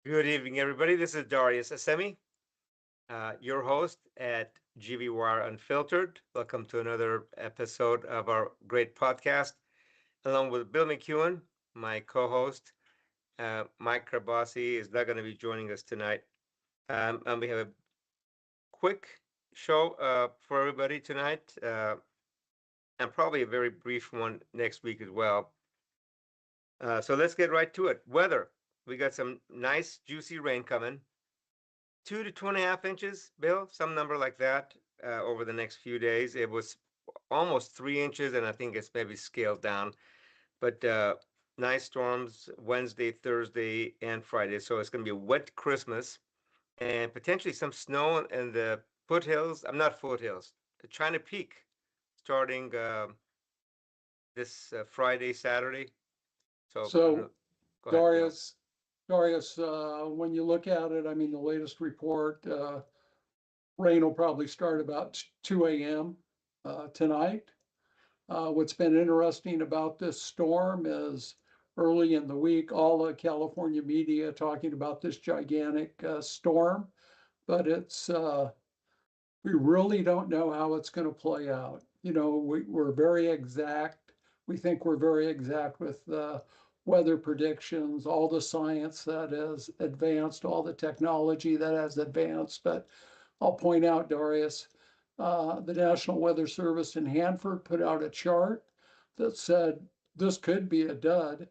Good evening, everybody. This is Darius Assemi, your host at GVWire Unfiltered. Welcome to another episode of our great podcast, along with Bill McEwen, my co-host. Mike Krabasi is not going to be joining us tonight. And we have a quick show for everybody tonight, and probably a very brief one next week as well. So let's get right to it. Weather. We got some nice, juicy rain coming. 2 to 2.5 inches, Bill, some number like that, over the next few days. It was almost 3 inches, and I think it's maybe scaled down. But nice storms Wednesday, Thursday, and Friday. So it's going to be a wet Christmas and potentially some snow in the foothills. I'm not foothills, the China Peak, starting this Friday, Saturday. So So, go ahead, Bill. Darius, when you look at it, I mean, the latest report, rain will probably start about 2 a.m. Tonight. What's been interesting about this storm is early in the week, all the California media talking about this gigantic storm, but we really don't know how it's going to play out. You know, we're very exact. We think we're very exact with weather predictions, all the science that has advanced, all the technology that has advanced. But I'll point out, Darius, the National Weather Service in Hanford put out a chart that said this could be a dud.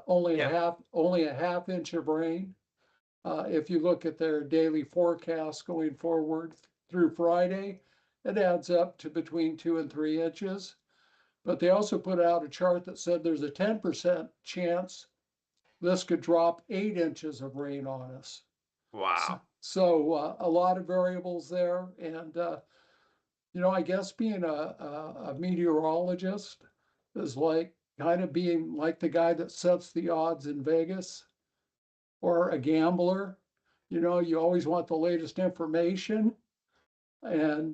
Only a half inch of rain. If you look at their daily forecast going forward through Friday, it adds up to between 2 and 3 inches. But they also put out a chart that said there's a 10% chance this could drop 8 inches of rain on us. Wow. So a lot of variables there. And, I guess being a meteorologist is like kind of being like the guy that sets the odds in Vegas or a gambler. You always want the latest information. And,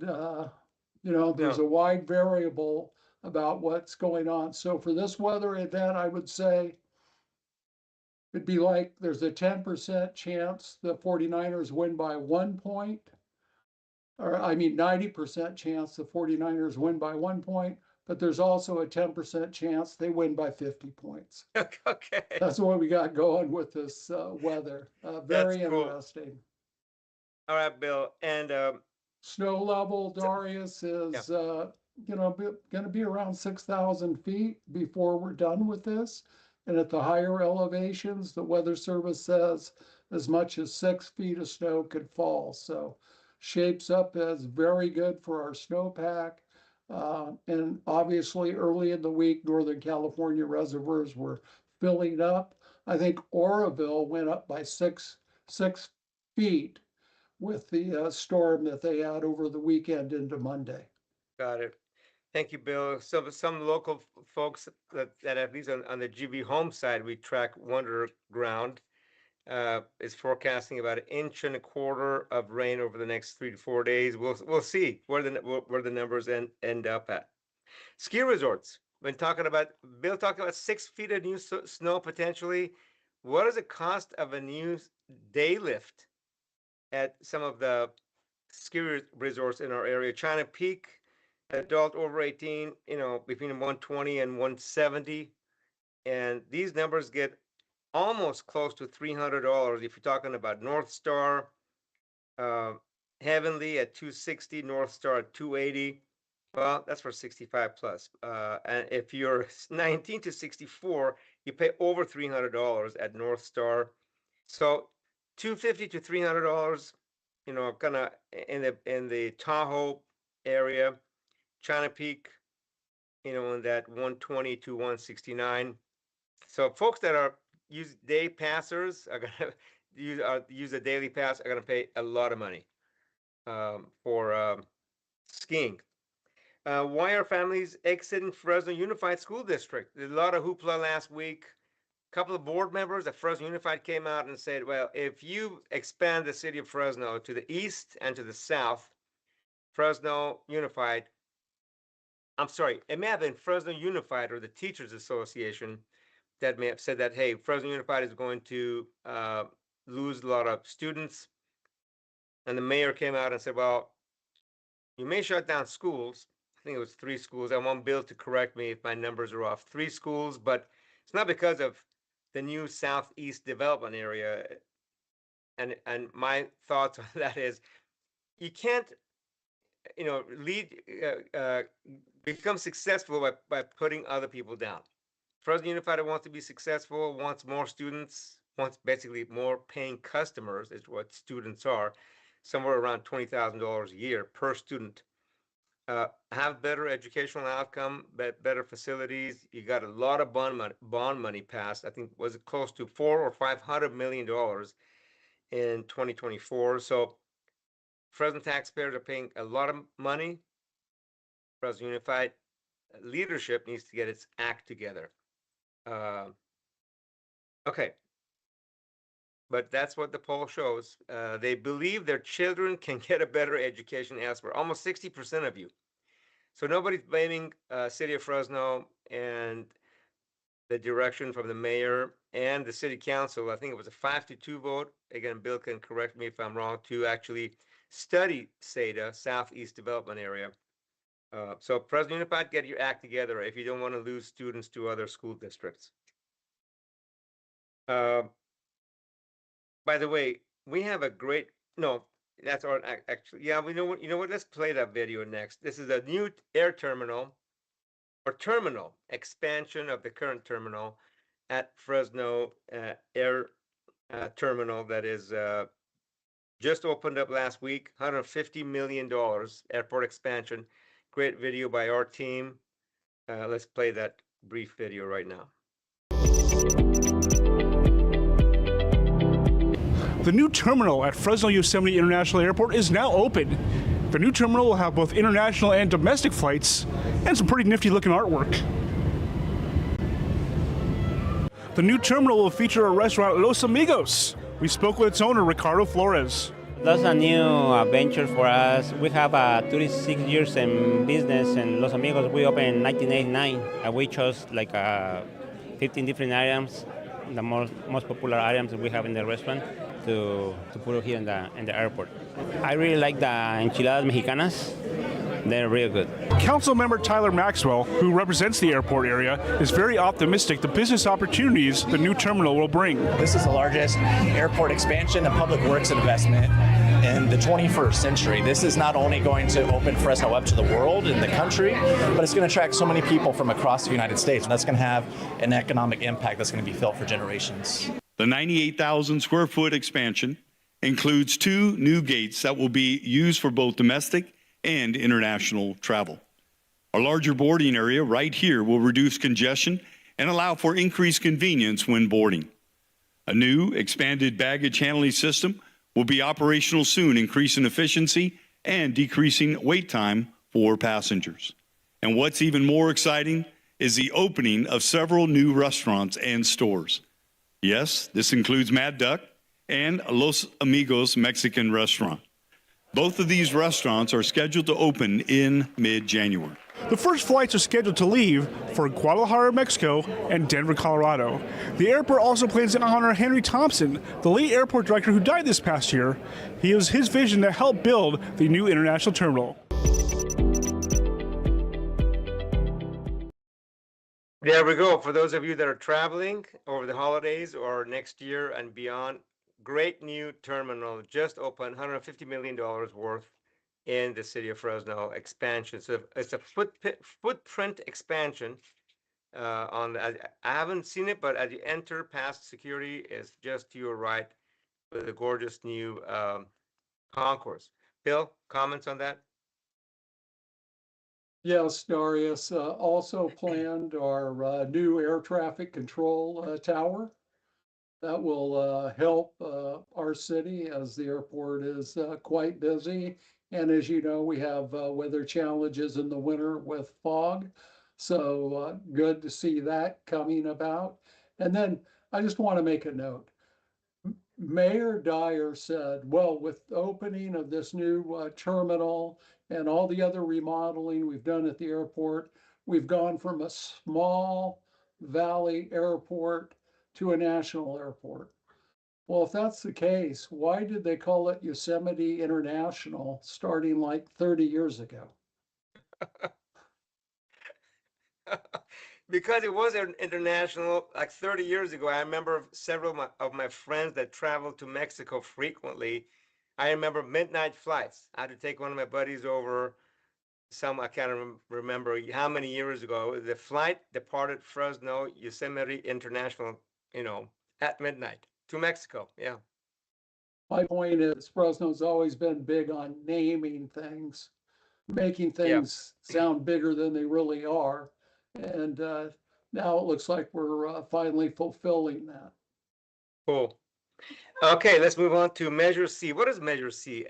there's a wide variable about what's going on. So for this weather event, I would say it'd be like there's a 10% chance the 49ers win by 1 point, or 90% chance the 49ers win by 1 point, but there's also a 10% chance they win by 50 points. Okay. That's what we got going with this weather. Very That's cool. interesting. All right, Bill. And snow level, Darius, is going to be around 6,000 feet before we're done with this. And at the higher elevations, the Weather Service says as much as 6 feet of snow could fall. So shapes up as very good for our snowpack. And obviously early in the week, Northern California reservoirs were filling up. I think Oroville went up by six feet with the storm that they had over the weekend into Monday. Got it. Thank you, Bill. Some local folks that at least on the GB home side, we track Wonder Ground, is forecasting about 1.25 inches of rain over the next 3 to 4 days. We'll see where the numbers end up at. Ski resorts. When talking about Bill talking about 6 feet of new snow potentially. What is the cost of a new day lift at some of the ski resorts in our area? China Peak, adult over 18, between 120 and 170, and these numbers get almost close to $300 if you're talking about North Star, uh, Heavenly at 260, North Star at 280. Well, that's for 65 plus. And if you're 19 to 64, you pay over $300 at North Star. So 250 to $300, kind of in the Tahoe area, China Peak, in that 120 to 169. So folks that are use day passers are gonna use a daily pass are gonna pay a lot of money for skiing. Why are families exiting Fresno Unified School District? There's a lot of hoopla last week. A couple of board members at Fresno Unified came out and said, well, if you expand the city of Fresno to the east and to the south, Fresno Unified, I'm sorry, it may have been Fresno Unified or the Teachers Association that may have said that, hey, Fresno Unified is going to lose a lot of students. And the mayor came out and said, well, you may shut down schools. I think it was 3 schools. I want Bill to correct me if my numbers are off. 3 schools, but it's not because of the new southeast development area. And my thoughts on that is, you can't, lead, become successful by putting other people down. Fresno Unified wants to be successful, wants more students, wants basically more paying customers, is what students are, somewhere around $20,000 a year per student. Have better educational outcome, better facilities. You got a lot of bond money passed. I think was it close to $400 or $500 million in 2024. So Fresno taxpayers are paying a lot of money. Fresno Unified leadership needs to get its act together. Okay, but that's what the poll shows. They believe their children can get a better education elsewhere. Almost 60% of you. So nobody's blaming City of Fresno and the direction from the mayor and the city council. I think it was a 5-2 vote. Again, Bill can correct me if I'm wrong, to actually study SADA, Southeast Development Area. So Fresno Unified, get your act together if you don't want to lose students to other school districts. By the way, we have a great, no, that's our actually, yeah, we know what, let's play that video next. This is a new air terminal or terminal expansion of the current terminal at Fresno Air Terminal that is just opened up last week, $150 million airport expansion. Great video by our team. Let's play that brief video right now. The new terminal at Fresno Yosemite International Airport is now open. The new terminal will have both international and domestic flights and some pretty nifty looking artwork. The new terminal will feature a restaurant, Los Amigos. We spoke with its owner, Ricardo Flores. That's a new venture for us. We have 36 years in business, and Los Amigos we opened in 1989. And we chose 15 different items, the most popular items that we have in the restaurant, to put it here in the airport. I really like the enchiladas mexicanas. They're real good. Councilmember Tyler Maxwell, who represents the airport area, is very optimistic the business opportunities the new terminal will bring. This is the largest airport expansion and public works investment in the 21st century. This is not only going to open Fresno up to the world and the country, but it's going to attract so many people from across the United States. And that's going to have an economic impact that's going to be felt for generations. The 98,000 square foot expansion includes 2 new gates that will be used for both domestic and international travel. A larger boarding area right here will reduce congestion and allow for increased convenience when boarding. A new expanded baggage handling system will be operational soon, increasing efficiency and decreasing wait time for passengers. And what's even more exciting is the opening of several new restaurants and stores. Yes, this includes Mad Duck and Los Amigos Mexican restaurant. Both of these restaurants are scheduled to open in mid-January. The first flights are scheduled to leave for Guadalajara, Mexico, and Denver, Colorado. The airport also plans to honor Henry Thompson, the late airport director who died this past year. He used his vision to help build the new international terminal. There we go. For those of you that are traveling over the holidays or next year and beyond, great new terminal just opened, $150 million worth in the city of Fresno expansion. So it's a footprint expansion. I haven't seen it, but as you enter past security, it's just to your right with a gorgeous new concourse. Bill, comments on that? Yes, Darius, also planned our new air traffic control tower. That will help our city as the airport is quite busy. And as you know, we have weather challenges in the winter with fog. So good to see that coming about. And then I just want to make a note. Mayor Dyer said, well, with the opening of this new terminal and all the other remodeling we've done at the airport, we've gone from a small valley airport to a national airport. Well, if that's the case, why did they call it Yosemite International starting like 30 years ago? Because it was international like 30 years ago. I remember several of my friends that traveled to Mexico frequently. I remember midnight flights. I had to take one of my buddies over I can't remember how many years ago. The flight departed Fresno Yosemite International, at midnight to Mexico. Yeah. My point is Fresno's always been big on naming things, making Yeah. things sound bigger than they really are. And now it looks like we're finally fulfilling that. Cool. Okay, let's move on to Measure C. What is Measure C?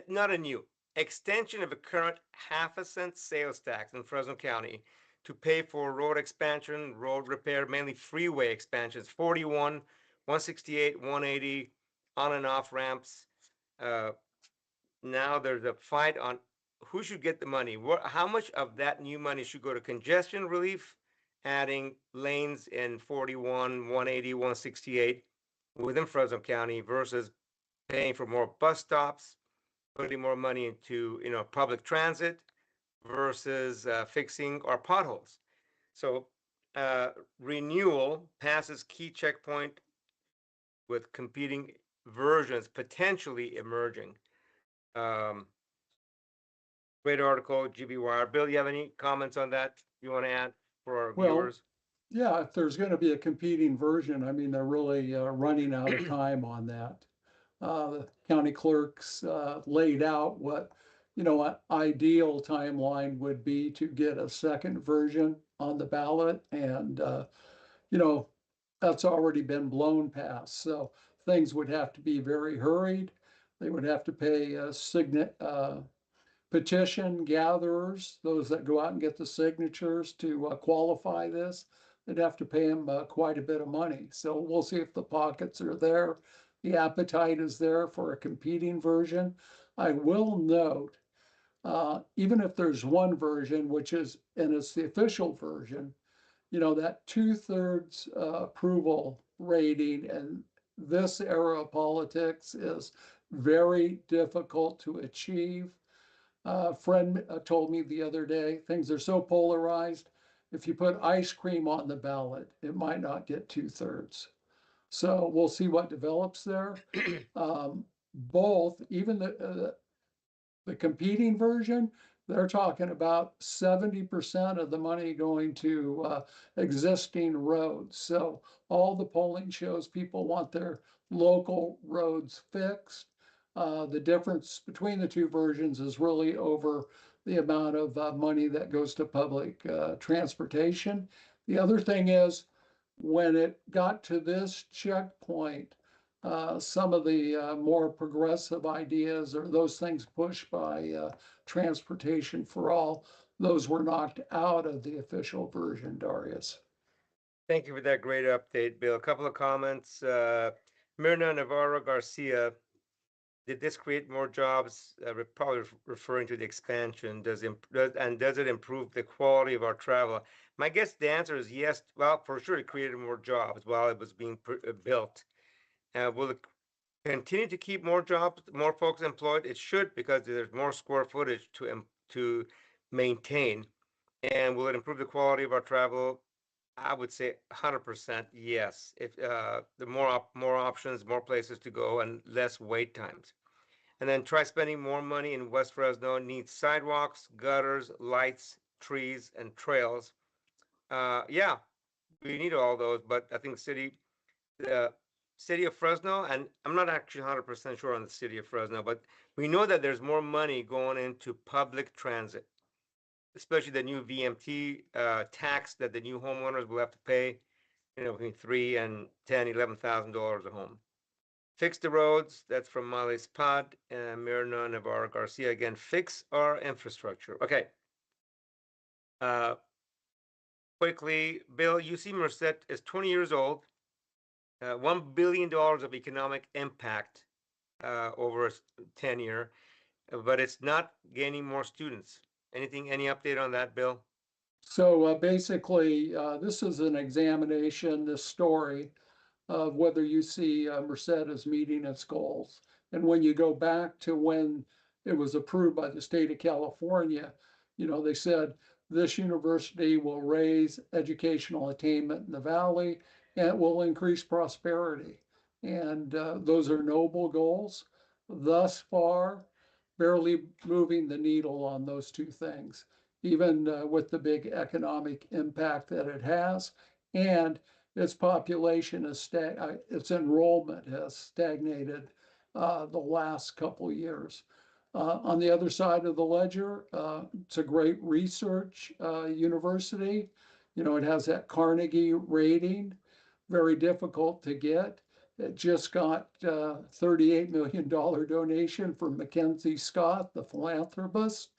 Not a new, extension of a current half-a-cent sales tax in Fresno County to pay for road expansion, road repair, mainly freeway expansions, 41, 168, 180, on and off ramps. Now there's a fight on who should get the money. How much of that new money should go to congestion relief, adding lanes in 41, 180, 168 within Fresno County versus paying for more bus stops, putting more money into public transit versus fixing our potholes. So renewal passes key checkpoint with competing versions potentially emerging. Great article, GB Wire. Bill, you have any comments on that you want to add for our viewers? Yeah, if there's going to be a competing version, I mean, they're really running out of time on that. The county clerks laid out what, an ideal timeline would be to get a second version on the ballot. And, that's already been blown past. So things would have to be very hurried. They would have to pay petition gatherers, those that go out and get the signatures to qualify this. They'd have to pay them quite a bit of money. So we'll see if the pockets are there. The appetite is there for a competing version. I will note, even if there's one version, and it's the official version, that 2/3 approval rating in this era of politics is very difficult to achieve. A friend told me the other day, things are so polarized. If you put ice cream on the ballot, it might not get 2/3. So we'll see what develops there. Both, even the competing version, they're talking about 70% of the money going to existing roads. So all the polling shows people want their local roads fixed. The difference between the two versions is really over the amount of money that goes to public transportation. The other thing is, when it got to this checkpoint, some of the more progressive ideas or those things pushed by Transportation for All, those were knocked out of the official version, Darius. Thank you for that great update, Bill. A couple of comments. Mirna Navarro Garcia, did this create more jobs? Probably referring to the expansion. Does it improve the quality of our travel? My guess the answer is yes. Well, for sure, it created more jobs while it was being built. Will it continue to keep more jobs, more folks employed? It should, because there's more square footage to maintain. And will it improve the quality of our travel? I would say 100% yes. If the more options, more places to go, and less wait times. And then try spending more money in West Fresno. Needs sidewalks, gutters, lights, trees, and trails. Yeah, we need all those, but I think the city of Fresno, and I'm not actually 100% sure on the city of Fresno, but we know that there's more money going into public transit, especially the new VMT tax that the new homeowners will have to pay, between $3 and $10, $11,000 a home. Fix the roads. That's from Molly Spot and Mirna Navarro Garcia again. Fix our infrastructure. Okay. Uh, Quickly, Bill, UC Merced is 20 years old. $1 billion of economic impact over a 10-year, but it's not gaining more students. Any update on that, Bill? So basically, this is an examination, this story, of whether you see Merced is meeting its goals. And when you go back to when it was approved by the state of California, they said this university will raise educational attainment in the valley and it will increase prosperity. And those are noble goals. Thus far, barely moving the needle on those two things, even with the big economic impact that it has. And its population its enrollment has stagnated the last couple of years. On the other side of the ledger, it's a great research university. It has that Carnegie rating, very difficult to get. It just got $38 million donation from Mackenzie Scott, the philanthropist.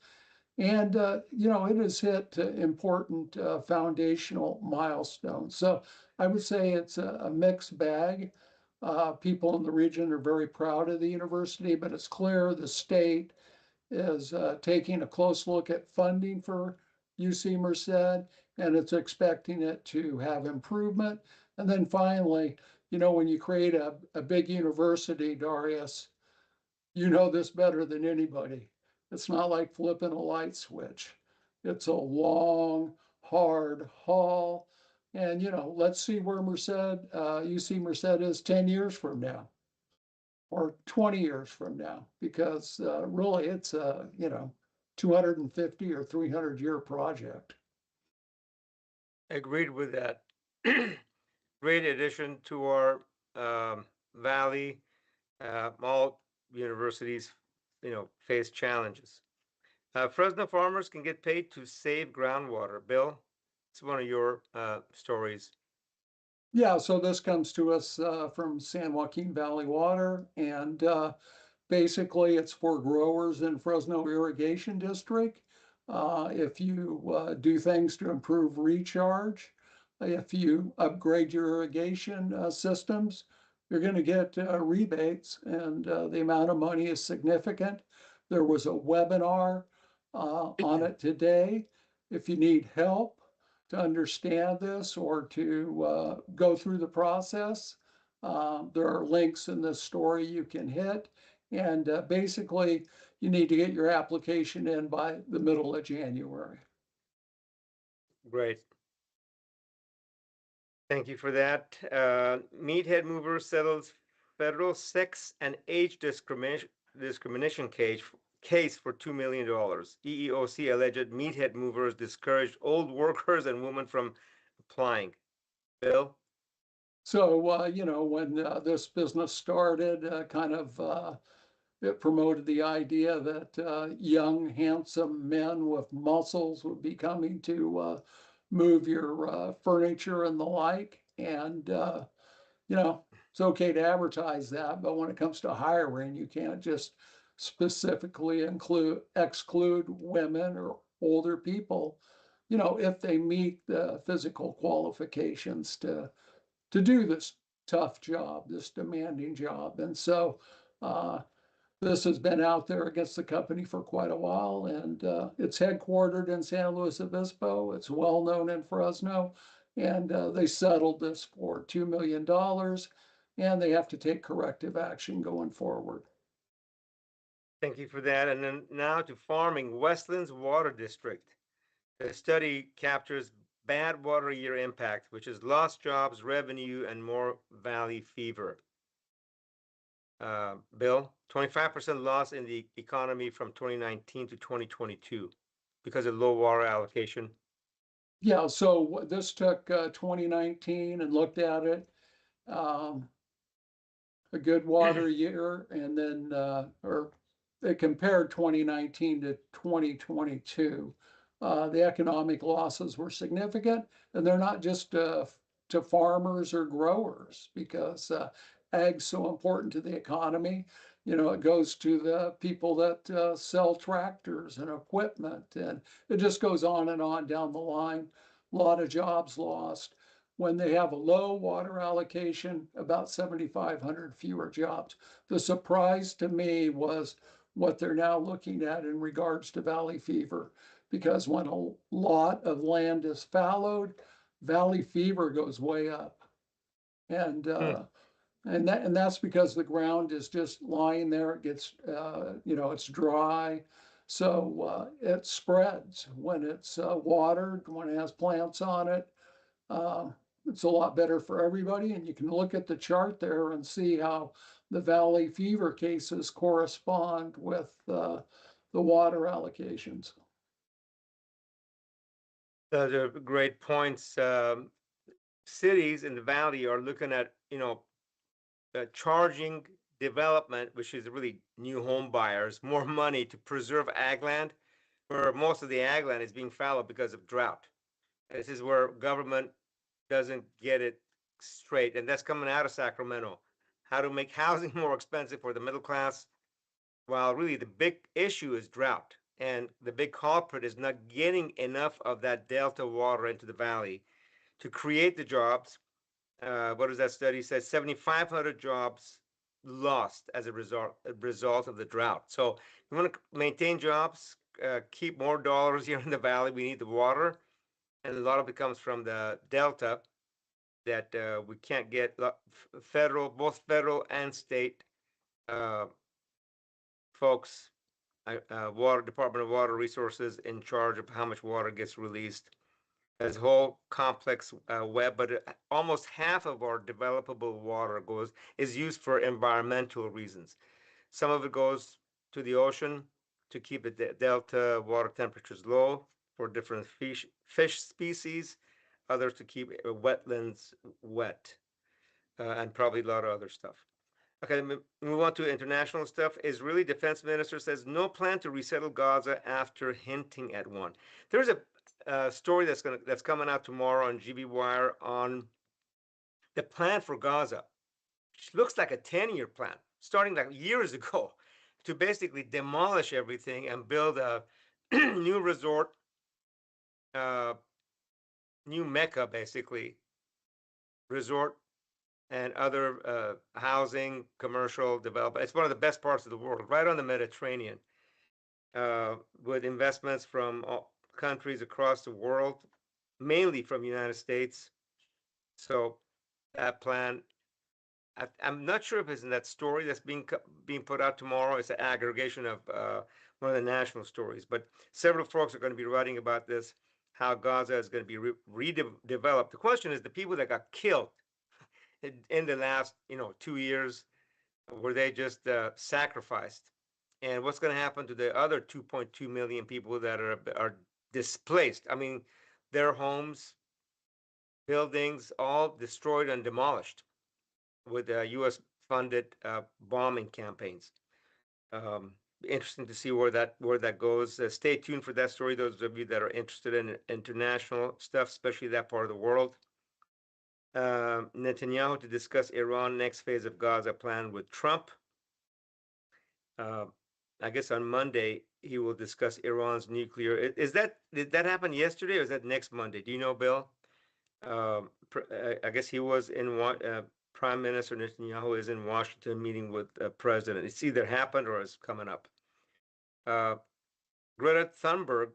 And, it has hit important foundational milestones. So I would say it's a mixed bag. People in the region are very proud of the university, but it's clear the state is taking a close look at funding for UC Merced, and it's expecting it to have improvement. And then finally, when you create a big university, Darius, you know this better than anybody. It's not like flipping a light switch. It's a long, hard haul. And, let's see where UC Merced is 10 years from now or 20 years from now, because really it's a, 250 or 300-year project. Agreed with that. Great addition to our valley. All universities, face challenges. Fresno farmers can get paid to save groundwater. Bill, it's one of your stories. Yeah, so this comes to us from San Joaquin Valley Water, and basically it's for growers in Fresno Irrigation District. If you do things to improve recharge, if you upgrade your irrigation systems, you're going to get rebates, and the amount of money is significant. There was a webinar on it today. If you need help to understand this or to go through the process, there are links in this story you can hit. And basically, you need to get your application in by the middle of January. Great. Thank you for that. Meathead Mover settles federal sex and age discrimination case for $2 million. EEOC alleged meathead movers discouraged old workers and women from applying. Bill? So, when this business started, it promoted the idea that young, handsome men with muscles would be coming to move your furniture and the like. And, it's okay to advertise that, but when it comes to hiring, you can't just specifically exclude women or older people, if they meet the physical qualifications to do this tough job, this demanding job. And so this has been out there against the company for quite a while, and it's headquartered in San Luis Obispo. It's well known in Fresno, and they settled this for $2 million, and they have to take corrective action going forward. Thank you for that. And then now to farming, Westlands Water District. The study captures bad water year impact, which is lost jobs, revenue, and more valley fever. Bill, 25% loss in the economy from 2019 to 2022 because of low water allocation. Yeah, so this took 2019 and looked at it. A good water year, and then or it compared 2019 to 2022. The economic losses were significant, and they're not just to farmers or growers, because ag's so important to the economy. It goes to the people that sell tractors and equipment, and it just goes on and on down the line. A lot of jobs lost. When they have a low water allocation, about 7,500 fewer jobs. The surprise to me was what they're now looking at in regards to valley fever, because when a lot of land is fallowed, valley fever goes way up. And that's because the ground is just lying there. It gets, it's dry. So it spreads when it's watered, when it has plants on it. It's a lot better for everybody. And you can look at the chart there and see how the valley fever cases correspond with the water allocations. Those are great points. Cities in the valley are looking at, charging development, which is really new home buyers, more money to preserve ag land, where most of the ag land is being fallowed because of drought. This is where government doesn't get it straight, and that's coming out of Sacramento. How to make housing more expensive for the middle class, while really the big issue is drought, and the big culprit is not getting enough of that delta water into the valley to create the jobs. What does that study say? 7,500 jobs lost as a result of the drought. So you want to maintain jobs, keep more dollars here in the valley. We need the water, and a lot of it comes from the delta that we can't get both federal and state folks, water Department of Water Resources in charge of how much water gets released. There's a whole complex web, but almost half of our developable water is used for environmental reasons. Some of it goes to the ocean to keep the delta water temperatures low for different fish species, others to keep wetlands wet, and probably a lot of other stuff. Okay, move on to international stuff. Israeli defense minister says no plan to resettle Gaza after hinting at one. There's a story that's coming out tomorrow on GB Wire on the plan for Gaza, which looks like a 10-year plan, starting like years ago, to basically demolish everything and build a new resort, new Mecca, basically, resort and other housing, commercial development. It's one of the best parts of the world, right on the Mediterranean, with investments from all countries across the world, mainly from the United States. So that plan, I'm not sure if it's in that story that's being put out tomorrow. It's an aggregation of one of the national stories, but several folks are going to be writing about this, how Gaza is going to be redeveloped. The question is the people that got killed in the last 2 years, were they just sacrificed, and what's going to happen to the other 2.2 million people that are displaced? I mean, their homes, buildings, all destroyed and demolished with U.S. funded bombing campaigns. Interesting to see where that goes. Stay tuned for that story, those of you that are interested in international stuff, especially that part of the world. Netanyahu to discuss Iran next phase of Gaza plan with Trump. I guess on Monday he will discuss Iran's nuclear. Did that happen yesterday or is that next Monday? Do you know, Bill? I guess he was in Prime Minister Netanyahu is in Washington meeting with the president. It's either happened or is coming up. Greta Thunberg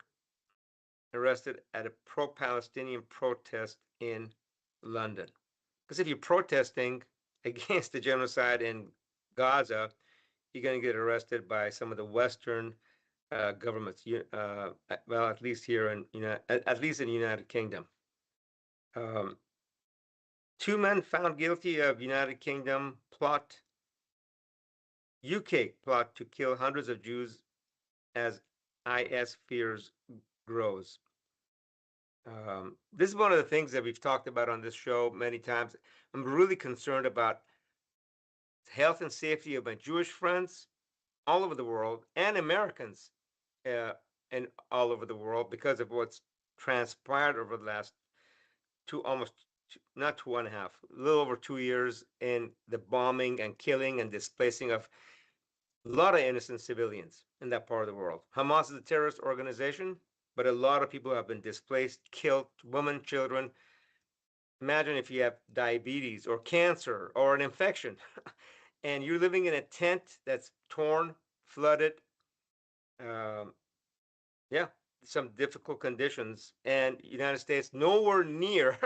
arrested at a pro-Palestinian protest in London. Because if you're protesting against the genocide in Gaza, you're going to get arrested by some of the Western governments. Well, at least here in at least in the United Kingdom. 2 men found guilty of United Kingdom UK plot to kill hundreds of Jews as IS fears grows. This is one of the things that we've talked about on this show many times. I'm really concerned about health and safety of my Jewish friends all over the world and Americans and all over the world because of what's transpired over the last not 2.5, a little over 2 years in the bombing and killing and displacing of a lot of innocent civilians in that part of the world. Hamas is a terrorist organization, but a lot of people have been displaced, killed, women, children. Imagine if you have diabetes or cancer or an infection and you're living in a tent that's torn, flooded. Yeah, some difficult conditions, and United States nowhere near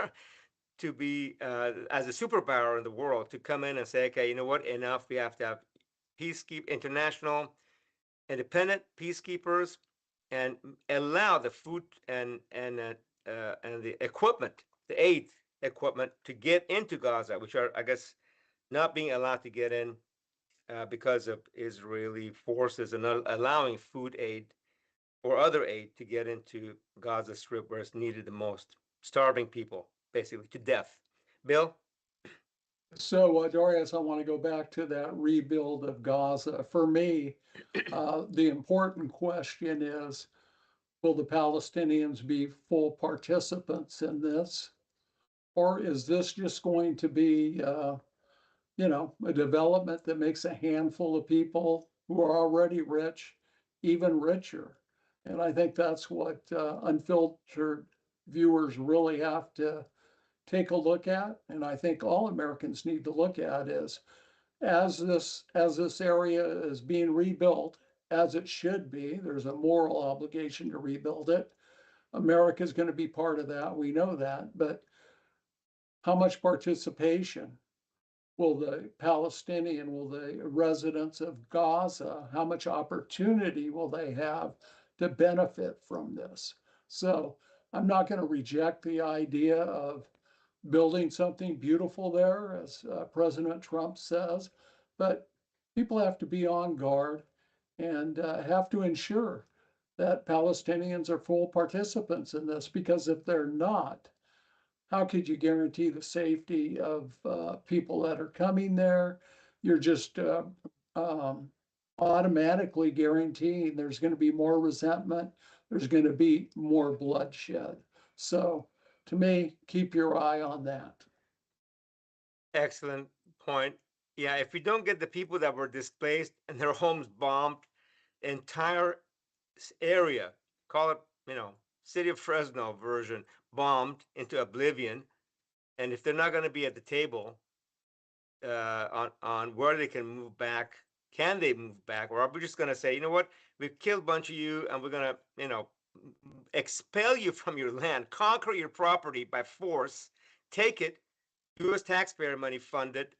to be as a superpower in the world to come in and say, okay, you know what, enough. We have to have international independent peacekeepers and allow the food and the equipment, the aid equipment to get into Gaza, which are, I guess, not being allowed to get in because of Israeli forces and not allowing food aid or other aid to get into Gaza Strip where it's needed the most, starving people basically to death. Bill? So, Darius, I want to go back to that rebuild of Gaza. For me, the important question is, will the Palestinians be full participants in this? Or is this just going to be, a development that makes a handful of people who are already rich even richer? And I think that's what unfiltered viewers really have to take a look at. And I think all Americans need to look at is as this area is being rebuilt, as it should be, there's a moral obligation to rebuild it. America is going to be part of that. We know that. But how much participation will the residents of Gaza, how much opportunity will they have to benefit from this? So I'm not going to reject the idea of building something beautiful there, as President Trump says, but people have to be on guard and have to ensure that Palestinians are full participants in this, because if they're not, how could you guarantee the safety of people that are coming there? You're just automatically guaranteeing there's going to be more resentment, there's going to be more bloodshed. So to me, keep your eye on that. Excellent point. Yeah, if we don't get the people that were displaced and their homes bombed, entire area, call it, city of Fresno version, bombed into oblivion, and if they're not going to be at the table on where they can move back, can they move back, or are we just going to say, you know what, we've killed a bunch of you and we're going to, expel you from your land, conquer your property by force, take it, U.S. taxpayer money funded,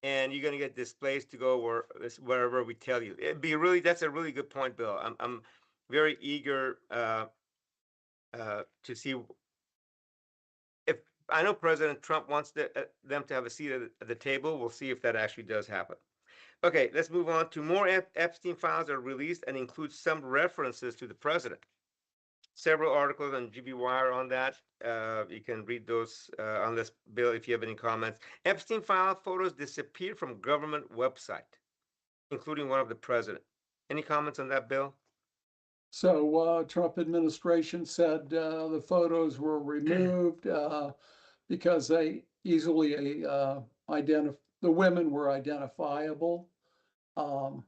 and you're going to get displaced to go wherever we tell you. That's a really good point, Bill. I'm very eager to see if I know President Trump wants them to have a seat at the table. We'll see if that actually does happen. Okay, let's move on to more Epstein files are released and include some references to the president. Several articles on GB Wire on that. You can read those on this, Bill, if you have any comments. Epstein file photos disappeared from government website, including one of the president. Any comments on that, Bill? So Trump administration said the photos were removed because they easily the women were identifiable. Um,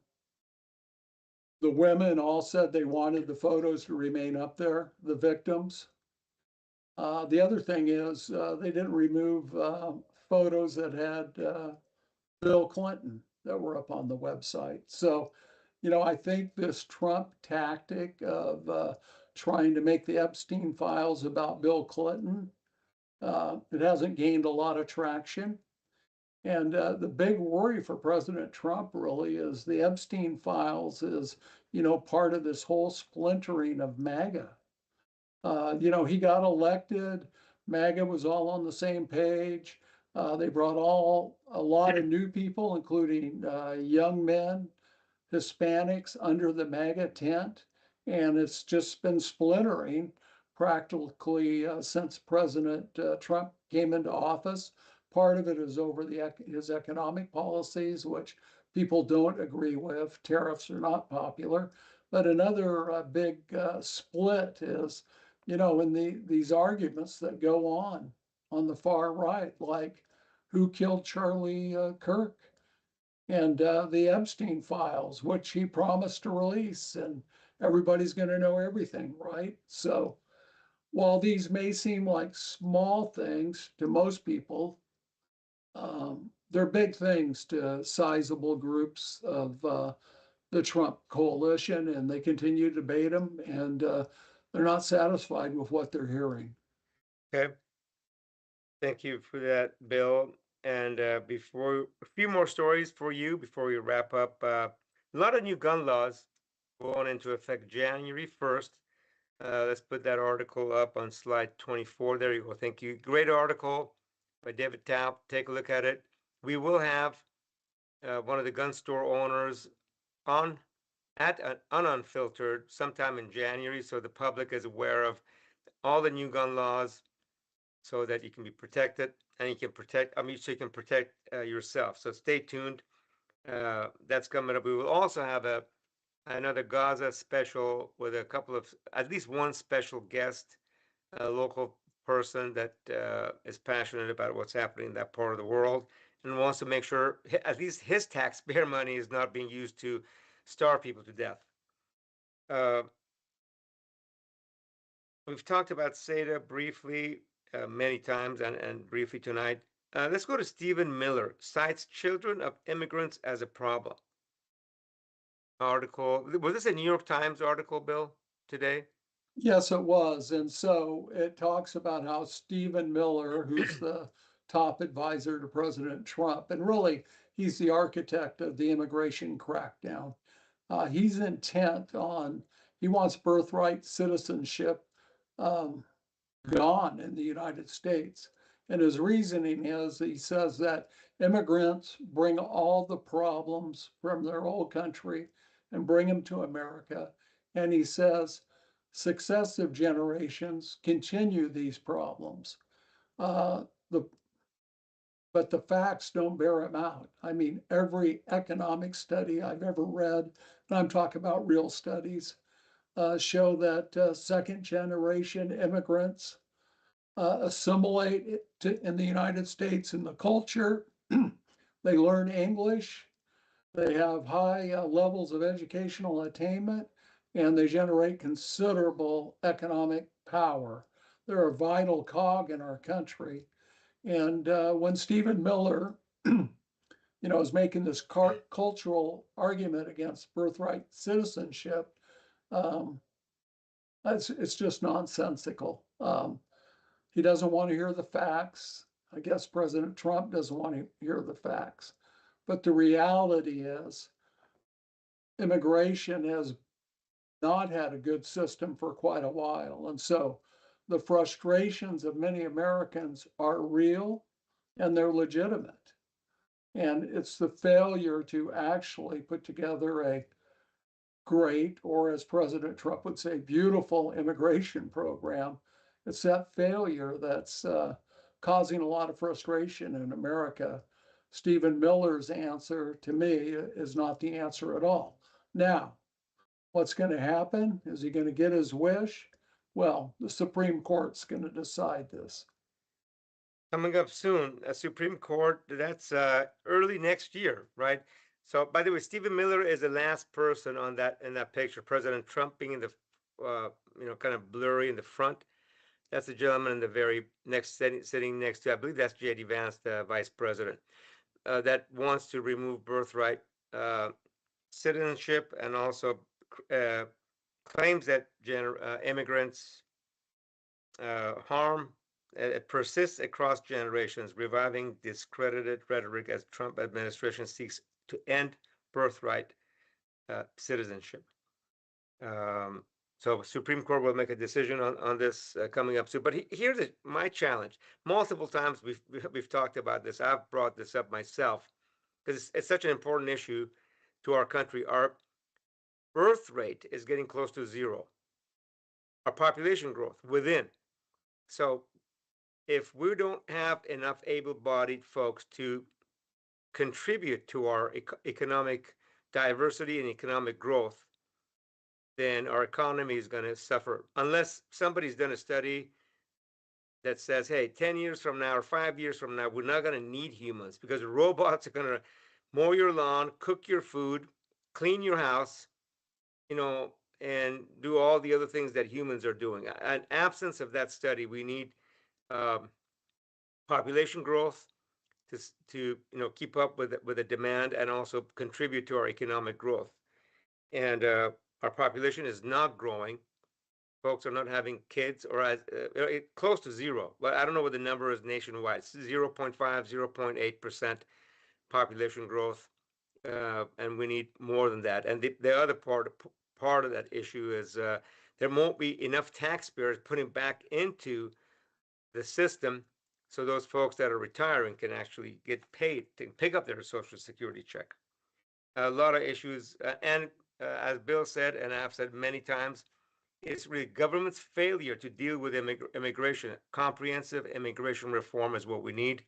the women all said they wanted the photos to remain up there, the victims. The other thing is they didn't remove photos that had Bill Clinton that were up on the website. So, I think this Trump tactic of trying to make the Epstein files about Bill Clinton, it hasn't gained a lot of traction. And the big worry for President Trump really is the Epstein files is, part of this whole splintering of MAGA. He got elected. MAGA was all on the same page. They brought a lot of new people, including young men, Hispanics under the MAGA tent. And it's just been splintering practically since President Trump came into office. Part of it is over his economic policies, which people don't agree with. Tariffs are not popular. But another big split is, in these arguments that go on the far right, like who killed Charlie Kirk and the Epstein files, which he promised to release, and everybody's going to know everything, right? So while these may seem like small things to most people, they're big things to sizable groups of the Trump coalition, and they continue to debate them, and they're not satisfied with what they're hearing. Okay. Thank you for that, Bill. And before a few more stories for you before we wrap up. A lot of new gun laws going into effect January 1st. Let's put that article up on slide 24. There you go. Thank you. Great article by David Tapp. Take a look at it. We will have one of the gun store owners on Unfiltered sometime in January, so the public is aware of all the new gun laws, so that you can be protected and you can protect. So you can protect yourself. So stay tuned. That's coming up. We will also have another Gaza special with a couple of, at least one special guest, a local person that is passionate about what's happening in that part of the world and wants to make sure at least his taxpayer money is not being used to starve people to death. We've talked about SETA briefly many times and briefly tonight. Let's go to Stephen Miller, cites children of immigrants as a problem. Article, was this a New York Times article, Bill, today? Yes, it was. And so it talks about how Stephen Miller, who's the top advisor to President Trump, and really he's the architect of the immigration crackdown. He's intent on, he wants birthright citizenship gone in the United States. And his reasoning is he says that immigrants bring all the problems from their old country and bring them to America. And he says successive generations continue these problems. But the facts don't bear them out. I mean, every economic study I've ever read, and I'm talking about real studies, show that second generation immigrants assimilate in the United States in the culture. They learn English. They have high levels of educational attainment, and they generate considerable economic power. They're a vital cog in our country. And when Stephen Miller, is making this cultural argument against birthright citizenship, it's just nonsensical. He doesn't want to hear the facts. I guess President Trump doesn't want to hear the facts. But the reality is, immigration has not had a good system for quite a while. And so the frustrations of many Americans are real and they're legitimate. And it's the failure to actually put together a great, or as President Trump would say, beautiful immigration program. It's that failure that's causing a lot of frustration in America. Stephen Miller's answer to me is not the answer at all. Now, what's going to happen? Is he going to get his wish? Well, the Supreme Court's going to decide this. Coming up soon, a Supreme Court. That's early next year, right? So, by the way, Stephen Miller is the last person on that in that picture. President Trump being in the, kind of blurry in the front. That's the gentleman in the very next sitting next to. I believe that's J.D. Vance, the vice president, that wants to remove birthright citizenship and also uh, claims that immigrants harm it persists across generations, reviving discredited rhetoric as Trump administration seeks to end birthright citizenship. So Supreme Court will make a decision on this coming up soon. But here's my challenge. Multiple times we've talked about this. I've brought this up myself because it's such an important issue to our country. Our birth rate is getting close to zero. Our population growth within. So if we don't have enough able-bodied folks to contribute to our economic diversity and economic growth, then our economy is going to suffer. Unless somebody's done a study that says, hey, 10 years from now or 5 years from now, we're not going to need humans because robots are going to mow your lawn, cook your food, clean your house, and do all the other things that humans are doing. An absence of that study, we need population growth to keep up with the demand and also contribute to our economic growth. And our population is not growing. Folks are not having kids or close to zero. But I don't know what the number is nationwide. It's 0.5, 0.8% population growth, and we need more than that. And the other part of that issue is there won't be enough taxpayers putting back into the system so those folks that are retiring can actually get paid to pick up their Social Security check. A lot of issues, and as Bill said, and I've said many times, it's really government's failure to deal with immigration. Comprehensive immigration reform is what we need,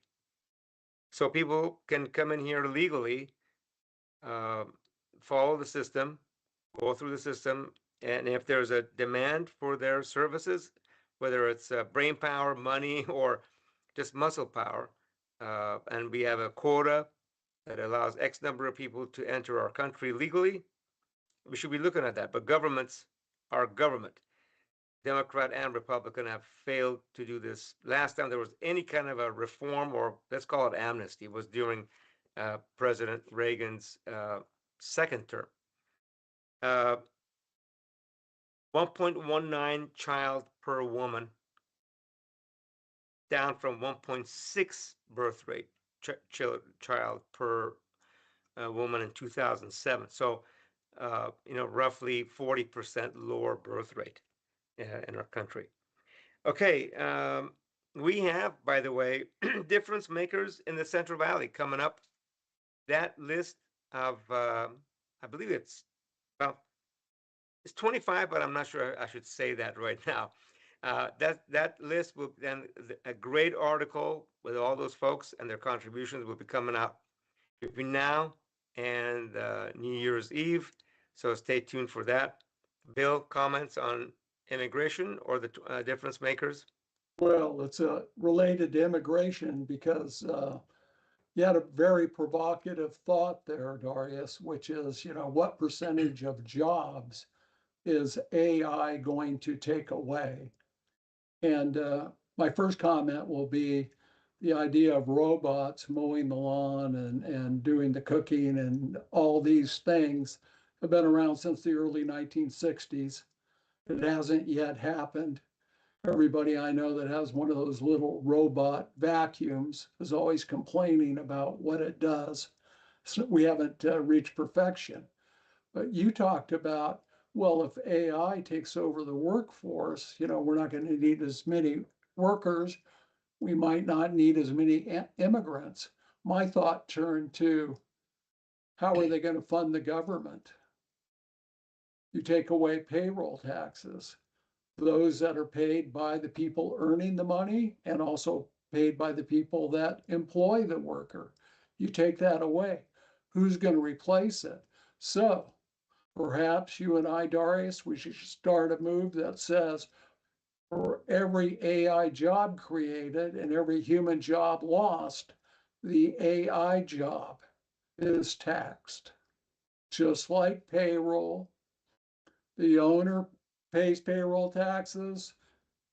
so people can come in here legally, uh, follow the system, go through the system, and if there's a demand for their services, whether it's brain power, money, or just muscle power, and we have a quota that allows X number of people to enter our country legally, we should be looking at that. But our government, Democrat and Republican, have failed to do this. Last time there was any kind of a reform, or let's call it amnesty, was during President Reagan's second term. 1.19 child per woman, down from 1.6 birth rate child per woman in 2007. So, roughly 40% lower birth rate in our country. Okay, we have, by the way, difference makers in the Central Valley coming up. That list of, I believe well, it's 25, but I'm not sure I should say that right now. That list will then, a great article with all those folks and their contributions will be coming out between now and New Year's Eve. So stay tuned for that. Bill, comments on immigration or the difference makers? Well, it's related to immigration because you had a very provocative thought there, Darius, which is, what percentage of jobs is AI going to take away? And my first comment will be the idea of robots mowing the lawn and doing the cooking and all these things have been around since the early 1960s. It hasn't yet happened. Everybody I know that has one of those little robot vacuums is always complaining about what it does. So we haven't reached perfection. But you talked about, well, if AI takes over the workforce, we're not going to need as many workers. We might not need as many immigrants. My thought turned to, how are they going to fund the government? You take away payroll taxes, those that are paid by the people earning the money and also paid by the people that employ the worker. You take that away. Who's going to replace it? So perhaps you and I, Darius, we should start a move that says for every AI job created and every human job lost, the AI job is taxed. Just like payroll, the owner pays payroll taxes,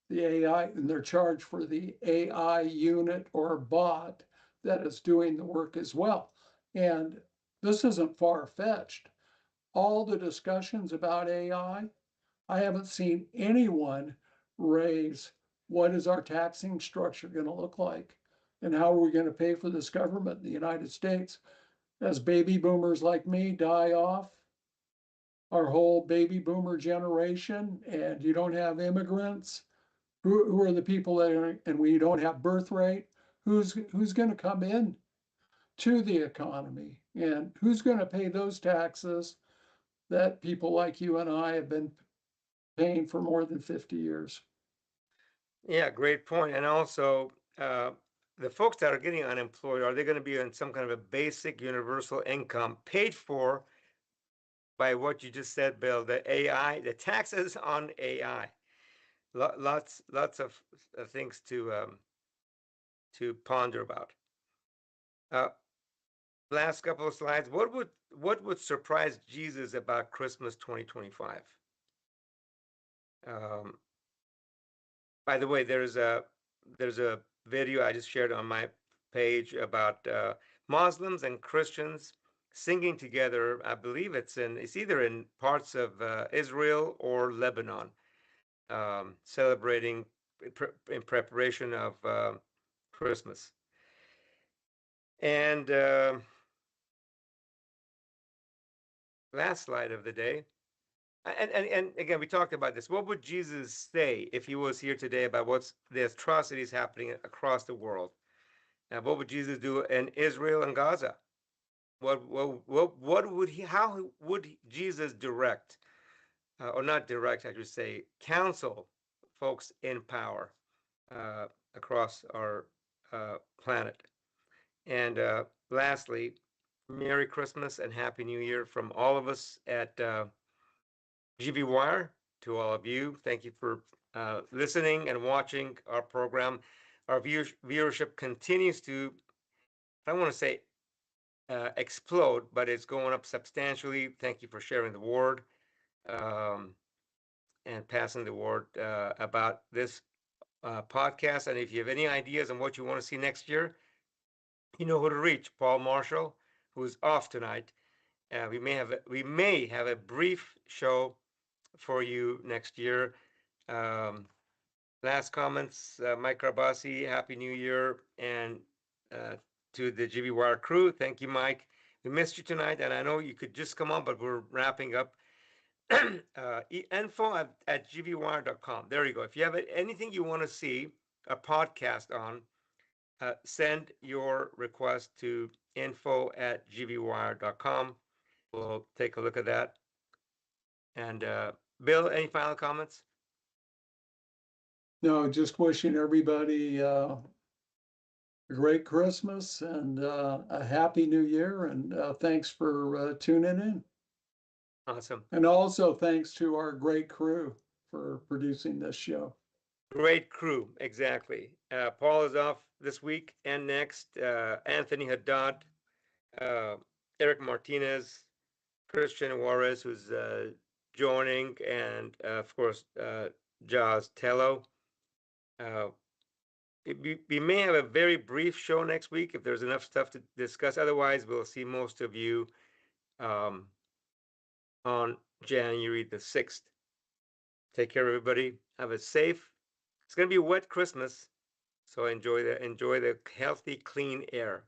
the AI, and they're charged for the AI unit or bot that is doing the work as well. And this isn't far-fetched. All the discussions about I haven't seen anyone raise what is our taxing structure going to look like and how are we going to pay for this government in the United States as baby boomers like me die off, our whole baby boomer generation, and you don't have immigrants. Who are the people that are, and we don't have birth rate? Who's going to come in to the economy, and who's going to pay those taxes that people like you and I have been paying for more than 50 years? Yeah, great point. And also, the folks that are getting unemployed, are they going to be on some kind of a basic universal income paid for by what you just said, Bill, the AI, the taxes on AI? Lots of things to ponder about. Uh, Last couple of slides. What would surprise Jesus about Christmas 2025? Um, by the way, there's a video I just shared on my page about Muslims and Christians singing together. I believe it's either in parts of Israel or Lebanon, celebrating in preparation of Christmas. And last slide of the day. And again, we talked about this. What would Jesus say if he was here today about what's the atrocities happening across the world? And what would Jesus do in Israel and Gaza? What would he? How would Jesus direct, or not direct, I should say, counsel folks in power uh, across our planet? And lastly, Merry Christmas and Happy New Year from all of us at GB Wire. To all of you, thank you for listening and watching our program. Our viewership continues to, I don't want to say explode, but it's going up substantially. Thank you for sharing the word um, and passing the word about this podcast. And if you have any ideas on what you want to see next year, you know who to reach. Paul Marshall, who's off tonight. We may have a brief show for you next year. Um, Last comments, Mike Rabasi, Happy New Year, and to the GB Wire crew, thank you, Mike. We missed you tonight, and I know you could just come on, but we're wrapping up. Info at gbwire.com. There you go. If you have anything you want to see a podcast on, send your request to info at gbwire.com. We'll take a look at that. And Bill, any final comments? No, just wishing everybody a great Christmas and a happy new year. And thanks for tuning in. Awesome. And also thanks to our great crew for producing this show. Great crew, exactly. Paul is off this week and next. Anthony Haddad, Eric Martinez, Christian Juarez, who's joining, and of course, Jaws Tello. We may have a very brief show next week if there's enough stuff to discuss. Otherwise, we'll see most of you on January the 6th. Take care, everybody. Have a safe. It's going to be a wet Christmas, so enjoy the healthy, clean air.